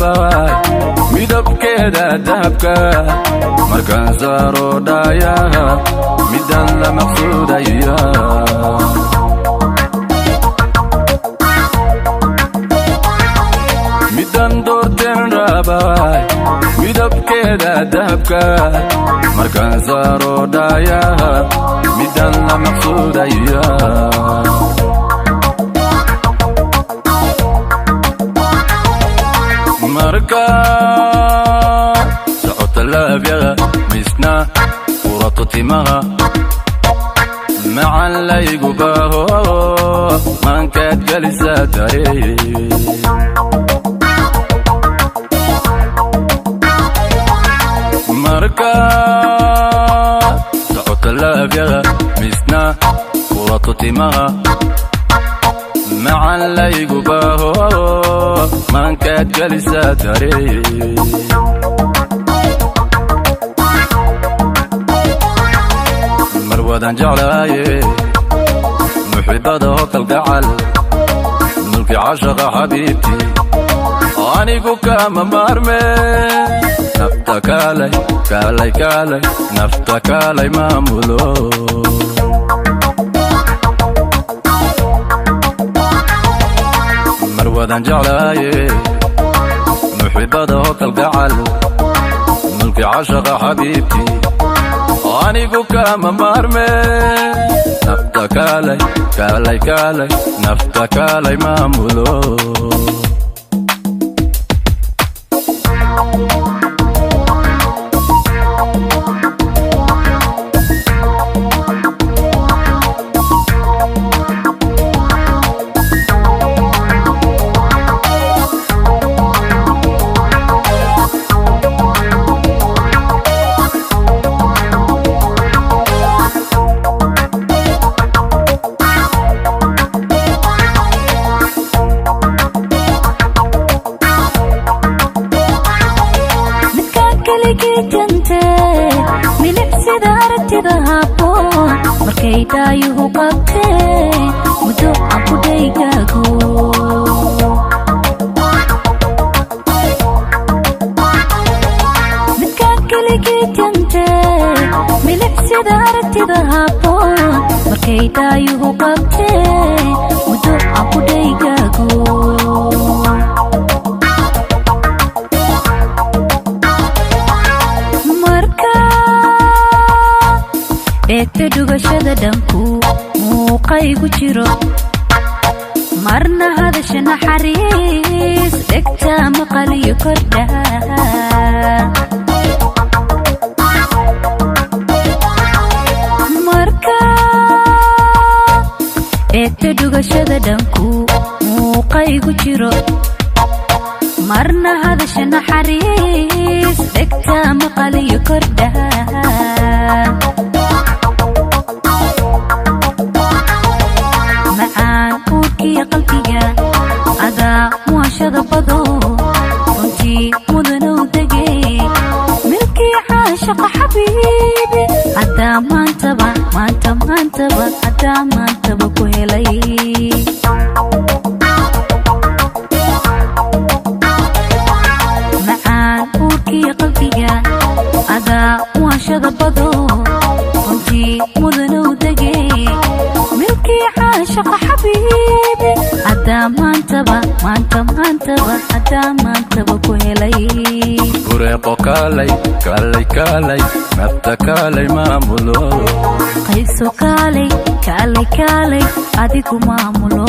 raabay midabkeeda dahabka markaan saaro dhaayaha midaan la maqsuudaya midaan doorteen raabay midabkeeda dahabka markaan saaro dhaayaha midaan la maqsuudaya marka socota laabyaga misna furato timaha macaan laygu baaho maankaad gelisaa daree marka socota laabyaga misna furato timaha macaan laygu baaho maankaad gelisaa daree mar wadaan jeclaaye muxibada hokalgacal mulki cashaqa xabiibtii anigu kama maarme nafta kaalay kaalay kaalay nafta kaalay maamulo wadaan jeclaaye muxibada hokalgacal mulki cashaqa xabiibtii anigu kama maarme nafta kaalay kaalay kaalay nafta kaalay maamulo markay daayuhu qabtee muddo aan ku dhaygaago midkaan keligii jantee milicsida aragtida habboon markay daayuhu qabtee muddo aan ku dhaygaago eegta dhugashada dhanku muuqaygu jiro marna hadasha naxariis dhegta maqaliyo kordha marka eegta dhugashada dhanku muuqaygu jiro marna hadasha naxariis dhegta maqaliyo kordha qalbiga adaa muashada bado runtii mudanow degay milkii caashaqa xabiibi hadaa maantaba hadaa maantaba ku helay macaan uurkii qalbiga adaa muashada bado runtii mudanow degay milkii caashaqa xabiibi hadaa maantaba hadaa maantaba ku helay bureeqo kaalay kaalay kaalay nafta kaalay maamulo qayso kaalay kaalay kaalay adigu maamulo